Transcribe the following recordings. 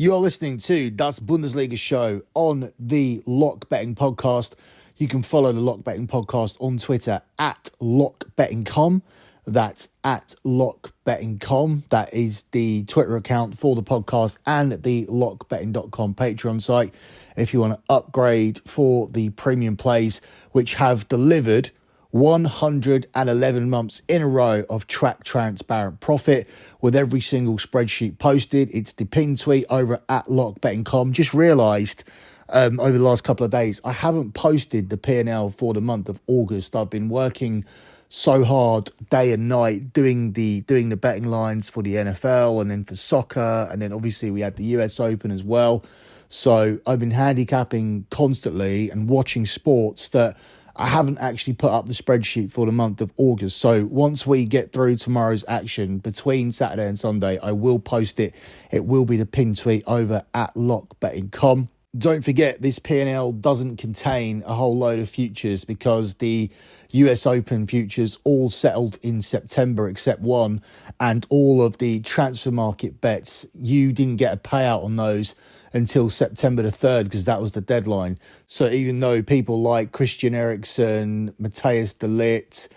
You are listening to Däs Bündesliga Show on the Lock Betting Podcast. You can follow the Lock Betting Podcast on Twitter at LockBettingCom. That's at LockBettingCom. That is the Twitter account for the podcast and the LockBetting.com Patreon site. If you want to upgrade for the premium plays, which have delivered 111 months in a row of track transparent profit with every single spreadsheet posted. It's the pin tweet over at LockBettingCom. Just realised over the last couple of days, I haven't posted the P&L for the month of August. I've been working so hard day and night doing the betting lines for the NFL and then for soccer. And then obviously we had the US Open as well. So I've been handicapping constantly and watching sports that I haven't actually put up the spreadsheet for the month of August. So once we get through tomorrow's action between Saturday and Sunday, I will post it. It will be the pin tweet over at LockBettingCom. Don't forget, this P&L doesn't contain a whole load of futures because the US Open futures all settled in September except one, and all of the transfer market bets, you didn't get a payout on those until September the 3rd because that was the deadline. So even though people like Christian Eriksen, Matthias de Ligt,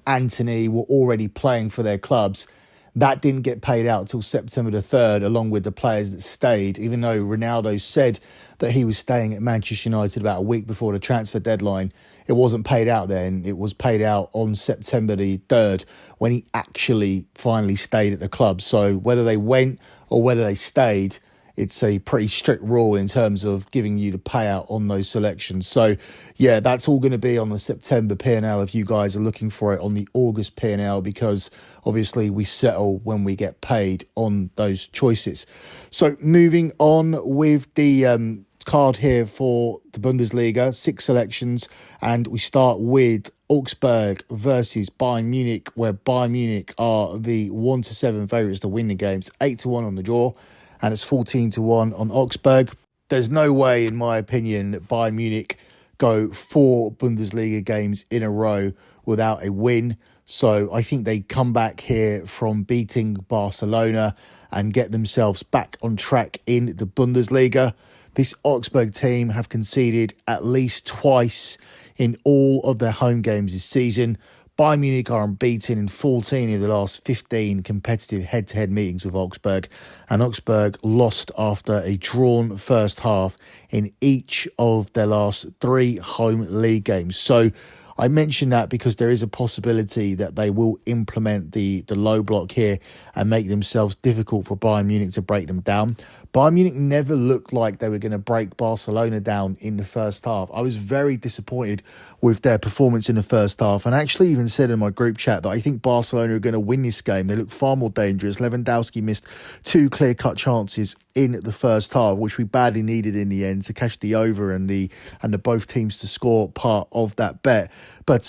Anthony were already playing for their clubs, that didn't get paid out till September the 3rd, along with the players that stayed, even though Ronaldo said that he was staying at Manchester United about a week before the transfer deadline. It wasn't paid out then. It was paid out on September the 3rd when he actually finally stayed at the club. So whether they went or whether they stayed, it's a pretty strict rule in terms of giving you the payout on those selections. So, yeah, that's all going to be on the September P&L if you guys are looking for it on the August P&L, because obviously we settle when we get paid on those choices. So moving on with the card here for the Bundesliga, 6 selections, and we start with Augsburg versus Bayern Munich, where Bayern Munich are the 1-7 favourites to win the games, 8-1 on the draw. And it's 14-1 on Augsburg. There's no way, in my opinion, that Bayern Munich go 4 Bundesliga games in a row without a win. So I think they come back here from beating Barcelona and get themselves back on track in the Bundesliga. This Augsburg team have conceded at least twice in all of their home games this season. Bayern Munich are unbeaten in 14 of the last 15 competitive head-to-head meetings with Augsburg, and Augsburg lost after a drawn first half in each of their last 3 home league games. So I mention that because there is a possibility that they will implement the low block here and make themselves difficult for Bayern Munich to break them down. Bayern Munich never looked like they were going to break Barcelona down in the first half. I was very disappointed with their performance in the first half, and I actually even said in my group chat that I think Barcelona are going to win this game. They look far more dangerous. Lewandowski missed 2 clear-cut chances in the first half, which we badly needed in the end to catch the over and the both teams to score part of that bet. But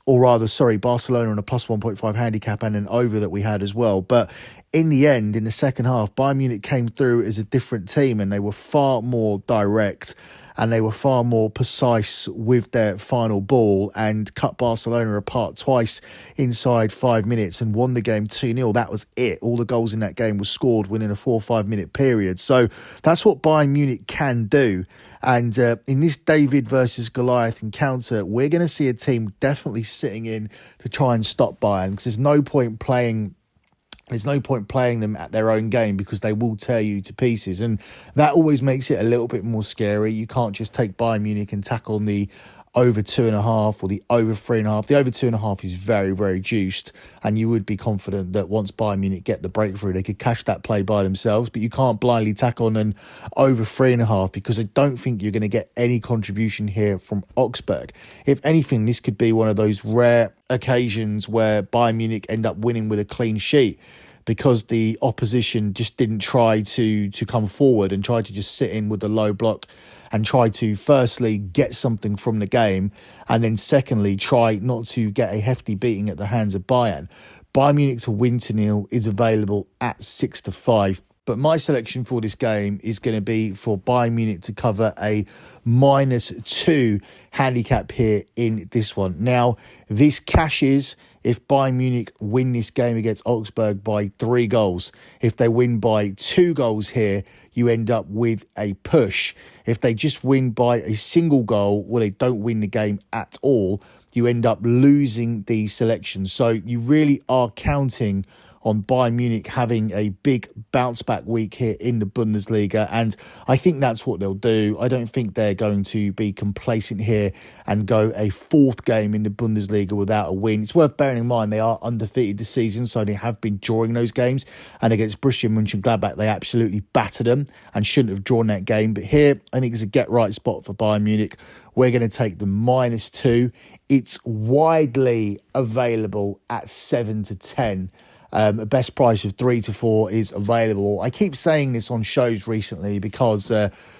Barcelona on a plus 1.5 handicap and an over that we had as well. But in the end, in the second half, Bayern Munich came through as a different team, and they were far more direct and they were far more precise with their final ball and cut Barcelona apart twice inside 5 minutes and won the game 2-0. That was it. All the goals in that game were scored within a 4 or 5 minute period. So that's what Bayern Munich can do. And in this David versus Goliath encounter, we're going to see a team definitely sitting in to try and stop Bayern, because there's no point playing them at their own game because they will tear you to pieces. And that always makes it a little bit more scary. You can't just take Bayern Munich and tackle on the over 2.5 or the over 3.5. The over 2.5 is very, very juiced, and you would be confident that once Bayern Munich get the breakthrough, they could cash that play by themselves. But you can't blindly tack on an over 3.5 because I don't think you're going to get any contribution here from Augsburg. If anything, this could be one of those rare occasions where Bayern Munich end up winning with a clean sheet, because the opposition just didn't try to come forward and try to just sit in with the low block and try to firstly get something from the game, and then secondly try not to get a hefty beating at the hands of Bayern. Bayern Munich to win 2-0 is available at 6-5. But my selection for this game is going to be for Bayern Munich to cover a -2 handicap here in this one. Now, this cashes if Bayern Munich win this game against Augsburg by 3 goals. If they win by 2 goals here, you end up with a push. If they just win by a single goal, or they don't win the game at all, you end up losing the selection. So you really are counting on Bayern Munich having a big bounce back week here in the Bundesliga. And I think that's what they'll do. I don't think they're going to be complacent here and go a 4th game in the Bundesliga without a win. It's worth bearing in mind they are undefeated this season, so they have been drawing those games. And against Borussia Mönchengladbach, they absolutely battered them and shouldn't have drawn that game. But here, I think it's a get-right spot for Bayern Munich. We're going to take the -2. It's widely available at 7 to 10. A best price of 3 to 4 is available. I keep saying this on shows recently because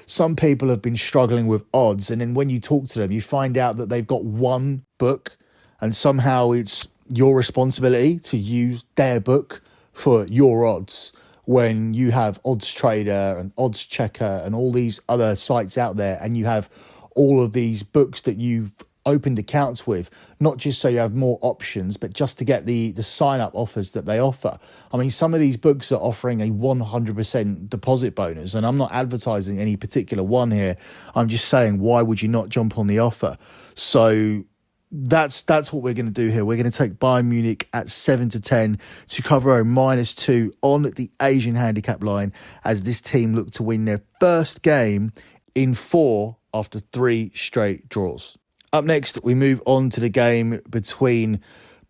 some people have been struggling with odds, and then when you talk to them, you find out that they've got one book, and somehow it's your responsibility to use their book for your odds, when you have Odds Trader and Odds Checker and all these other sites out there, and you have all of these books that you've opened accounts with, not just so you have more options, but just to get the sign-up offers that they offer. I mean, some of these books are offering a 100% deposit bonus, and I'm not advertising any particular one here. I'm just saying, why would you not jump on the offer? So that's what we're going to do here. We're going to take Bayern Munich at 7 to 10 to cover a -2 on the Asian handicap line, as this team look to win their first game in 4 after 3 straight draws. Up next, we move on to the game between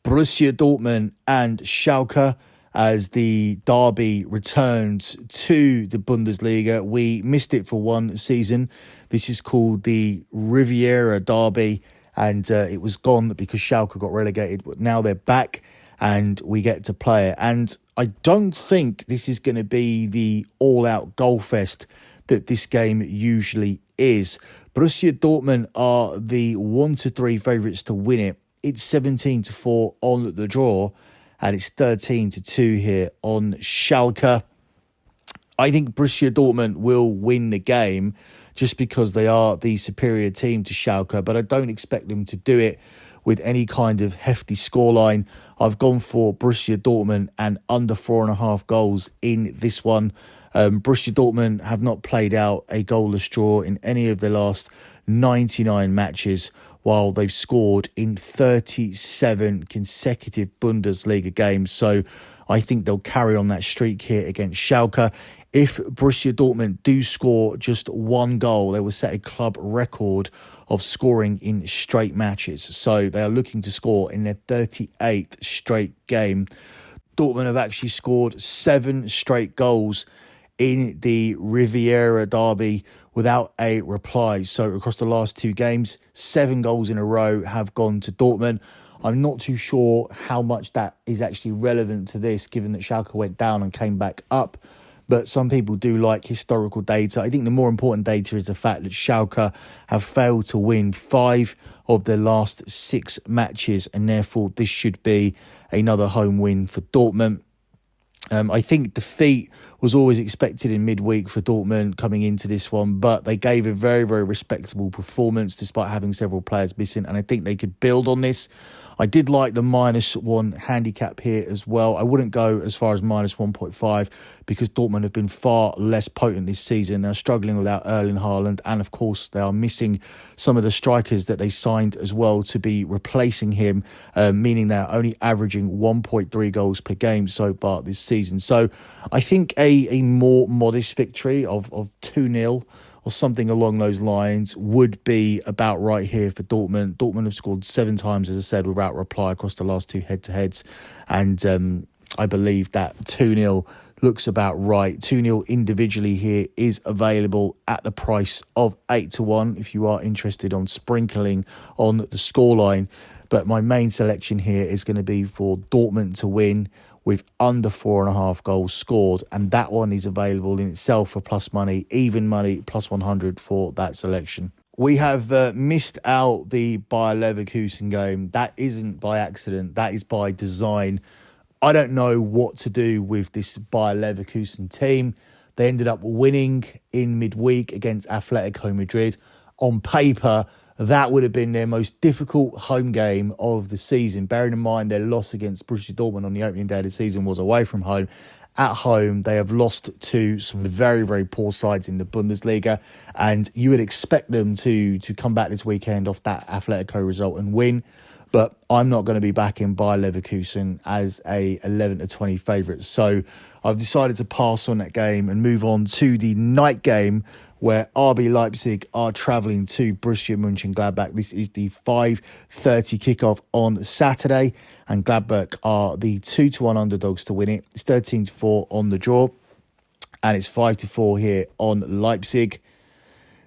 Borussia Dortmund and Schalke, as the derby returns to the Bundesliga. We missed it for one season. This is called the Riviera Derby, and it was gone because Schalke got relegated. But now they're back, and we get to play it. And I don't think this is going to be the all-out goal fest that this game usually is. Borussia Dortmund are the 1 to 3 favourites to win it. It's 17 to 4 on the draw, and it's 13 to 2 here on Schalke. I think Borussia Dortmund will win the game just because they are the superior team to Schalke, but I don't expect them to do it with any kind of hefty scoreline. I've gone for Borussia Dortmund and under 4.5 goals in this one. Borussia Dortmund have not played out a goalless draw in any of their last 99 matches, while they've scored in 37 consecutive Bundesliga games. So I think they'll carry on that streak here against Schalke. If Borussia Dortmund do score just 1 goal, they will set a club record of scoring in straight matches. So they are looking to score in their 38th straight game. Dortmund have actually scored 7 straight goals in the Riviera Derby without a reply. So across the last 2 games, 7 goals in a row have gone to Dortmund. I'm not too sure how much that is actually relevant to this, given that Schalke went down and came back up. But some people do like historical data. I think the more important data is the fact that Schalke have failed to win 5 of their last 6 matches, and therefore this should be another home win for Dortmund. I think defeat was always expected in midweek for Dortmund coming into this one, but they gave a very, very respectable performance despite having several players missing, and I think they could build on this. I did like the -1 handicap here as well. I wouldn't go as far as -1.5 because Dortmund have been far less potent this season. They're struggling without Erling Haaland, and of course they are missing some of the strikers that they signed as well to be replacing him, meaning they're only averaging 1.3 goals per game so far this season. So I think a more modest victory of 2-0 or something along those lines would be about right here for Dortmund. Dortmund have scored 7 times, as I said, without reply across the last 2 head-to-heads. And I believe that 2-0 looks about right. 2-0 individually here is available at the price of 8 to 1 if you are interested on sprinkling on the scoreline. But my main selection here is going to be for Dortmund to win with under 4.5 goals scored, and that one is available in itself for plus money, even money, plus 100 for that selection. We have missed out the Bayer Leverkusen game. That isn't by accident, that is by design. I don't know what to do with this Bayer Leverkusen team. They ended up winning in midweek against Atletico Madrid. On paper, that would have been their most difficult home game of the season. Bearing in mind their loss against Borussia Dortmund on the opening day of the season was away from home. At home, they have lost to some very, very poor sides in the Bundesliga, and you would expect them to come back this weekend off that Atletico result and win. But I'm not going to be backing Bayer Leverkusen as a 11-20 favourite. So I've decided to pass on that game and move on to the night game where RB Leipzig are travelling to Borussia Mönchengladbach. This is the 5:30 kickoff on Saturday, and Gladbach are the 2-1 underdogs to win it. It's 13-4 on the draw, and it's 5-4 here on Leipzig.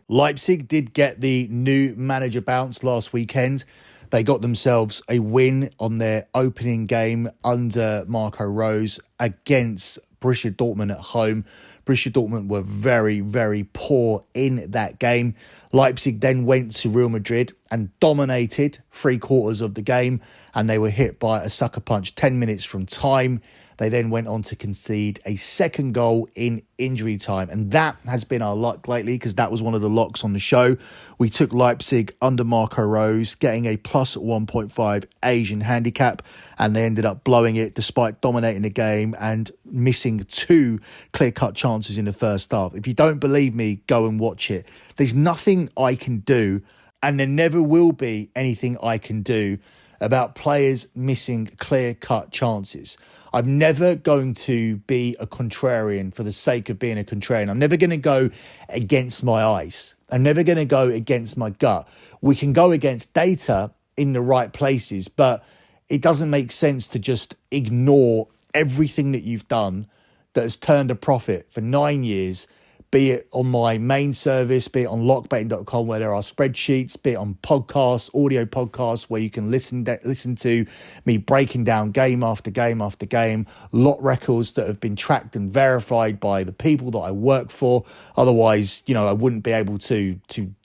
Leipzig did get the new manager bounce last weekend. They got themselves a win on their opening game under Marco Rose against Borussia Dortmund at home. Borussia Dortmund were very, very poor in that game. Leipzig then went to Real Madrid and dominated 3/4 of the game, and they were hit by a sucker punch 10 minutes from time. They then went on to concede a second goal in injury time. And that has been our luck lately, because that was one of the locks on the show. We took Leipzig under Marco Rose, getting a plus 1.5 Asian handicap, and they ended up blowing it despite dominating the game and missing 2 clear-cut chances in the first half. If you don't believe me, go and watch it. There's nothing I can do, and there never will be anything I can do about players missing clear-cut chances. I'm never going to be a contrarian for the sake of being a contrarian. I'm never going to go against my eyes. I'm never going to go against my gut. We can go against data in the right places, but it doesn't make sense to just ignore everything that you've done that has turned a profit for 9 years, be it on my main service, be it on lockbetting.com where there are spreadsheets, be it on podcasts, audio podcasts where you can listen to me breaking down game after game after game, lot records that have been tracked and verified by the people that I work for. Otherwise, I wouldn't be able to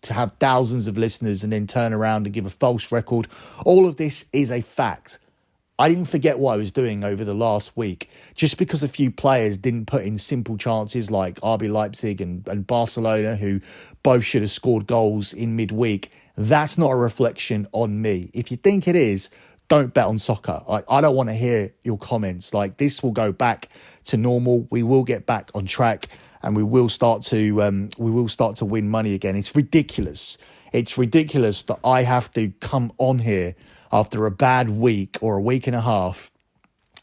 have thousands of listeners and then turn around and give a false record. All of this is a fact. I didn't forget what I was doing over the last week. Just because a few players didn't put in simple chances like RB Leipzig and Barcelona, who both should have scored goals in midweek, that's not a reflection on me. If you think it is, don't bet on soccer. I don't want to hear your comments. This will go back to normal. We will get back on track, and we will start to win money again. It's ridiculous. It's ridiculous that I have to come on here after a bad week or a week and a half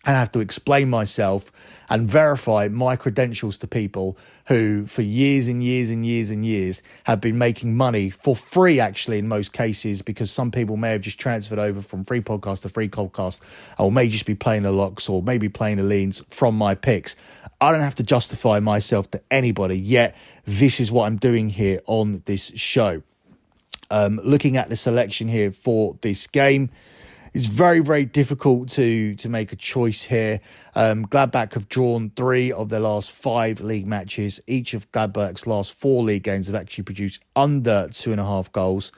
and have to explain myself and verify my credentials to people who for years and years and years and years have been making money for free, actually, in most cases, because some people may have just transferred over from free podcast to free podcast, or may just be playing the locks or maybe playing the leans from my picks. I don't have to justify myself to anybody, yet this is what I'm doing here on this show. Looking at the selection here for this game, it's very, very difficult to make a choice here. Gladbach have drawn 3 of their last 5 league matches. Each of Gladbach's last 4 league games have actually produced under 2.5 goals.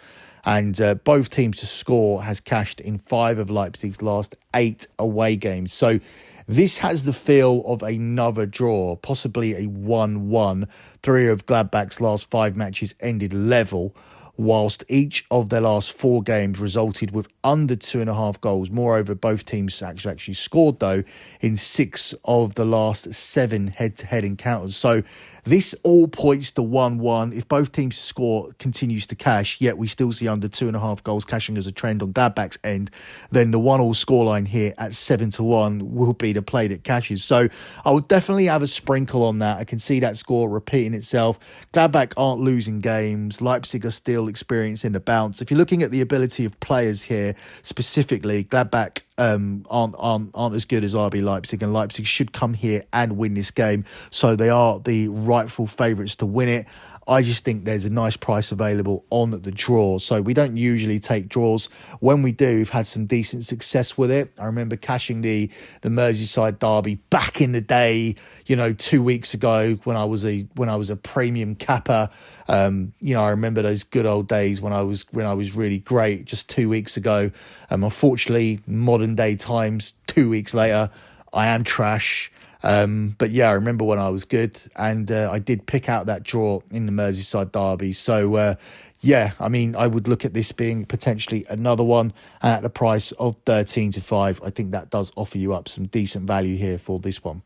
And both teams to score has cashed in 5 of Leipzig's last 8 away games. So this has the feel of another draw, possibly a 1-1. 3 of Gladbach's last 5 matches ended level, whilst each of their last 4 games resulted with under 2.5 goals. Moreover, both teams actually scored, though, in 6 of the last 7 head-to-head encounters. So this all points to 1-1. If both teams score continues to cash, yet we still see under 2.5 goals cashing as a trend on Gladbach's end, then the 1-1 scoreline here at 7-1 will be the play that cashes. So I would definitely have a sprinkle on that. I can see that score repeating itself. Gladbach aren't losing games. Leipzig are still experiencing the bounce. If you're looking at the ability of players here, specifically, Gladbach aren't as good as RB Leipzig, and Leipzig should come here and win this game. So they are the rightful favourites to win it. I just think there's a nice price available on the draw. So we don't usually take draws. When we do, we've had some decent success with it. I remember cashing the Merseyside derby back in the day, 2 weeks ago when I was a premium capper. I remember those good old days when I was really great just 2 weeks ago. Unfortunately, modern day times, 2 weeks later, I am trash. But yeah, I remember when I was good, and I did pick out that draw in the Merseyside derby. So yeah, I mean, I would look at this being potentially another one, and at the price of 13-5. I think that does offer you up some decent value here for this one.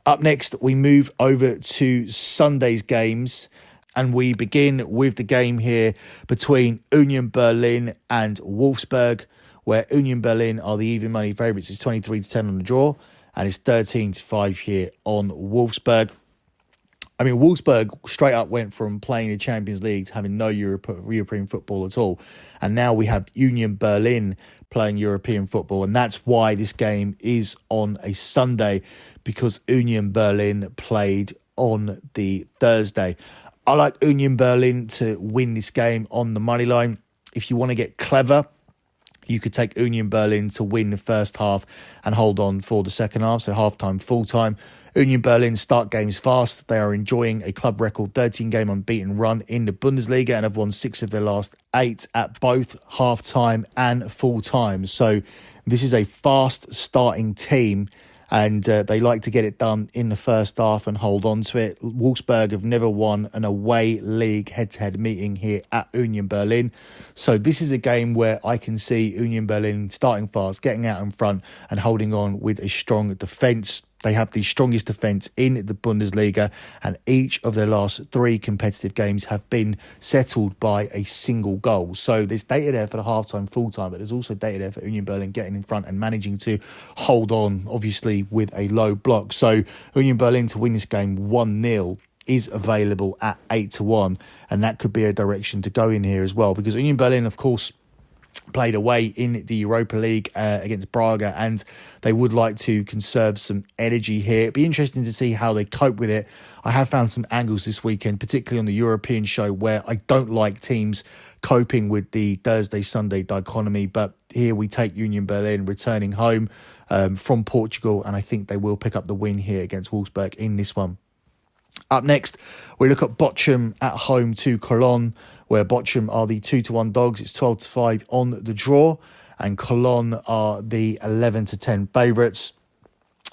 Up next, we move over to Sunday's games, and we begin with the game here between Union Berlin and Wolfsburg, where Union Berlin are the even money favourites. It's 23-10 on the draw, and it's 13-5 here on Wolfsburg. I mean, Wolfsburg straight up went from playing the Champions League to having no European football at all. And now we have Union Berlin playing European football. And that's why this game is on a Sunday, because Union Berlin played on the Thursday. I like Union Berlin to win this game on the money line. If you want to get clever, you could take Union Berlin to win the first half and hold on for the second half, so half-time, full-time. Union Berlin start games fast. They are enjoying a club record 13-game unbeaten run in the Bundesliga and have won 6 of their last 8 at both half-time and full-time. So this is a fast-starting team, and they like to get it done in the first half and hold on to it. Wolfsburg have never won an away league head-to-head meeting here at Union Berlin. So this is a game where I can see Union Berlin starting fast, getting out in front and holding on with a strong defence. They have the strongest defence in the Bundesliga, and each of their last 3 competitive games have been settled by a single goal. So there's data there for the half-time, full-time, but there's also data there for Union Berlin getting in front and managing to hold on, obviously, with a low block. So Union Berlin to win this game 1-0 is available at 8-1, and that could be a direction to go in here as well, because Union Berlin, of course, played away in the Europa League against Braga, and they would like to conserve some energy here. It'd be interesting to see how they cope with it. I have found some angles this weekend, particularly on the European show, where I don't like teams coping with the Thursday-Sunday dichotomy, but here we take Union Berlin returning home from Portugal, and I think they will pick up the win here against Wolfsburg in this one. Up next, we look at Bochum at home to Cologne, where Bochum are the 2-1 dogs. It's 12-5 on the draw, and Cologne are the 11-10 favourites.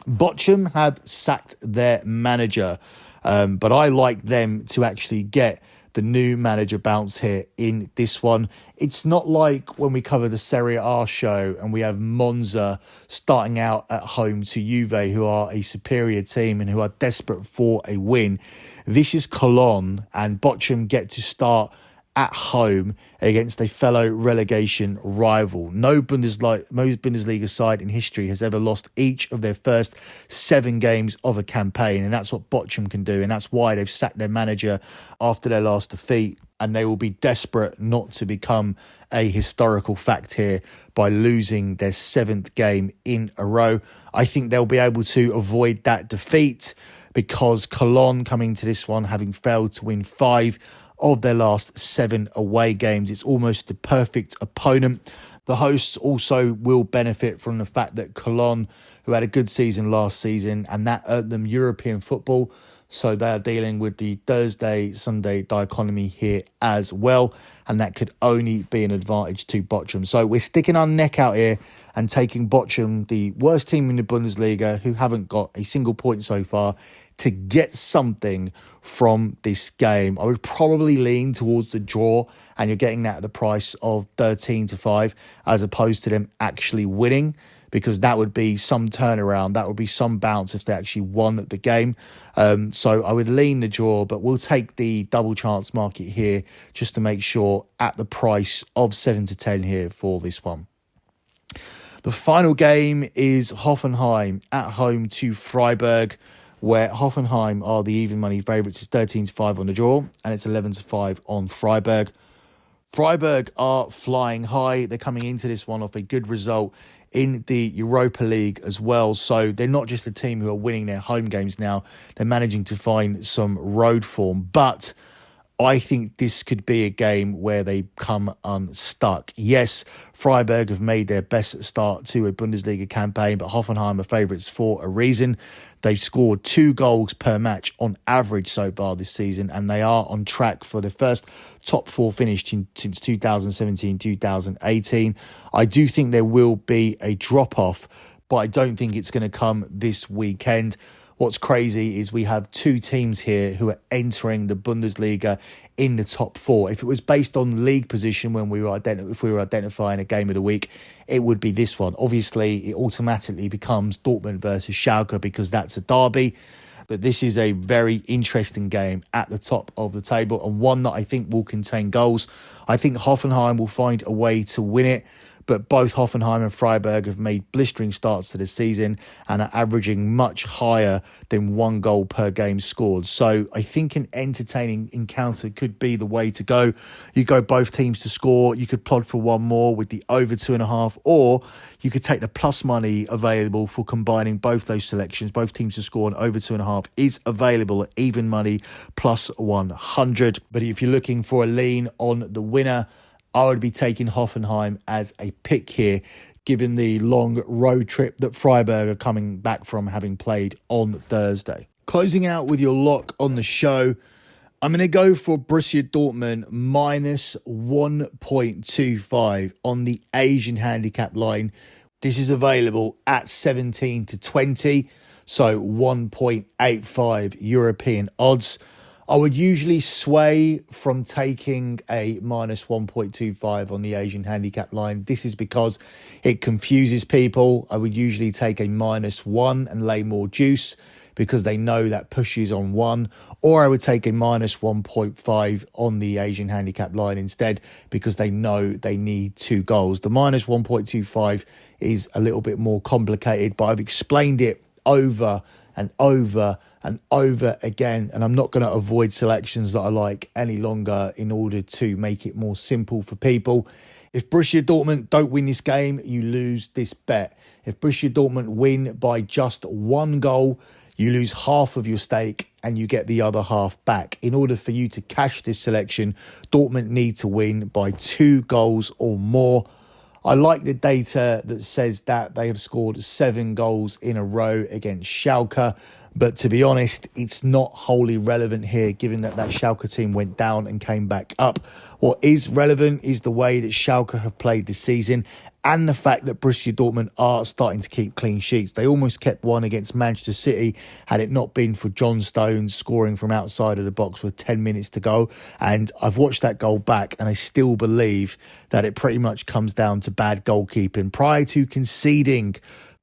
Bochum have sacked their manager, but I like them to actually get the new manager bounce here in this one. It's not like when we cover the Serie A show and we have Monza starting out at home to Juve, who are a superior team and who are desperate for a win. This is Cologne, and Bochum get to start at home against a fellow relegation rival. No Bundesliga side in history has ever lost each of their first 7 games of a campaign, and that's what Bochum can do, and that's why they've sacked their manager after their last defeat, and they will be desperate not to become a historical fact here by losing their 7th game in a row. I think they'll be able to avoid that defeat, because Cologne coming to this one having failed to win 5 of their last 7 away games. It's almost the perfect opponent. The hosts also will benefit from the fact that Cologne, who had a good season last season, and that earned them European football, so they are dealing with the Thursday-Sunday dichotomy here as well, and that could only be an advantage to Bochum. So we're sticking our neck out here and taking Bochum, the worst team in the Bundesliga, who haven't got a single point so far, to get something from this game. I would probably lean towards the draw, and you're getting that at the price of 13-5, as opposed to them actually winning, because that would be some turnaround. That would be some bounce if they actually won the game. So I would lean the draw, but we'll take the double chance market here just to make sure at the price of 7-10 here for this one. The final game is Hoffenheim at home to Freiburg, where Hoffenheim are the even money favourites. It's 13-5 on the draw, and it's 11-5 on Freiburg. Freiburg are flying high. They're coming into this one off a good result in the Europa League as well. So they're not just a team who are winning their home games now. They're managing to find some road form. But I think this could be a game where they come unstuck. Yes, Freiburg have made their best start to a Bundesliga campaign, but Hoffenheim are favourites for a reason. They've scored 2 goals per match on average so far this season, and they are on track for the first top 4 finish since 2017-2018. I do think there will be a drop-off, but I don't think it's going to come this weekend. What's crazy is we have two teams here who are entering the Bundesliga in the top four. If it was based on league position when we were identifying a game of the week, it would be this one. Obviously, it automatically becomes Dortmund versus Schalke because that's a derby. But this is a very interesting game at the top of the table and one that I think will contain goals. I think Hoffenheim will find a way to win it. But both Hoffenheim and Freiburg have made blistering starts to the season and are averaging much higher than 1 goal per game scored. So I think an entertaining encounter could be the way to go. You go both teams to score. You could plod for one more with the over 2.5, or you could take the plus money available for combining both those selections. Both teams to score and over 2.5 is available at even money plus 100. But if you're looking for a lean on the winner, I would be taking Hoffenheim as a pick here, given the long road trip that Freiburg are coming back from having played on Thursday. Closing out with your lock on the show, I'm going to go for Borussia Dortmund minus 1.25 on the Asian handicap line. This is available at 17 to 20, so 1.85 European odds. I would usually sway from taking a minus 1.25 on the Asian handicap line. This is because it confuses people. I would usually take a minus 1 and lay more juice because they know that pushes on 1. Or I would take a minus 1.5 on the Asian handicap line instead because they know they need 2 goals. The minus 1.25 is a little bit more complicated, but I've explained it over and over and over again, and I'm not going to avoid selections that I like any longer in order to make it more simple for people. If Borussia Dortmund don't win this game, you lose this bet. If Borussia Dortmund win by just 1 goal, you lose half of your stake and you get the other half back. In order for you to cash this selection, Dortmund need to win by 2 goals or more. I like the data that says that they have scored 7 goals in a row against Schalke. But to be honest, it's not wholly relevant here, given that Schalke team went down and came back up. What is relevant is the way that Schalke have played this season and the fact that Borussia Dortmund are starting to keep clean sheets. They almost kept one against Manchester City had it not been for John Stones scoring from outside of the box with 10 minutes to go. And I've watched that goal back and I still believe that it pretty much comes down to bad goalkeeping. Prior to conceding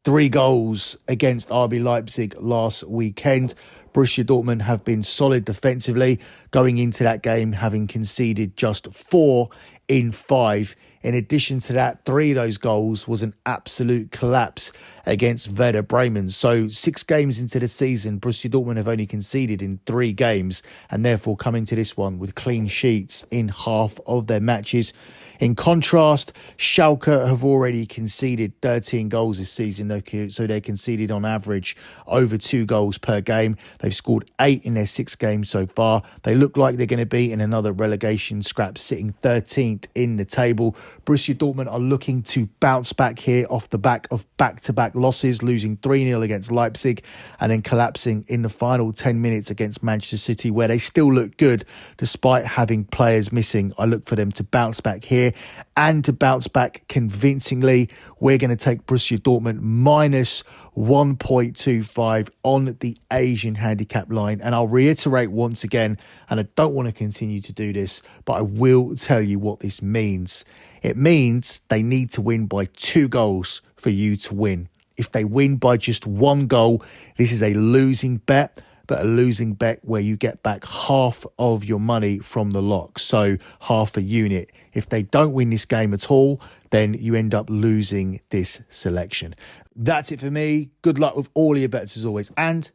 3 goals against RB Leipzig last weekend, Borussia Dortmund have been solid defensively, going into that game having conceded just 4 in 5. In addition to that, 3 of those goals was an absolute collapse against Werder Bremen. So 6 games into the season, Borussia Dortmund have only conceded in 3 games and therefore come into this one with clean sheets in half of their matches. In contrast, Schalke have already conceded 13 goals this season, so they conceded on average over 2 goals per game. They've scored 8 in their 6 games so far. They look like they're going to be in another relegation scrap, sitting 13th in the table. Borussia Dortmund are looking to bounce back here off the back of back-to-back losses, losing 3-0 against Leipzig and then collapsing in the final 10 minutes against Manchester City, where they still look good despite having players missing. I look for them to bounce back here and to bounce back convincingly. We're going to take Borussia Dortmund minus 1.25 on the Asian handicap line. And I'll reiterate once again, and I don't want to continue to do this, but I will tell you what this means. It means they need to win by 2 goals for you to win. If they win by just 1 goal, this is a losing bet, but a losing bet where you get back half of your money from the lock, so half a unit. If they don't win this game at all, then you end up losing this selection. That's it for me. Good luck with all your bets as always, and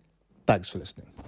thanks for listening.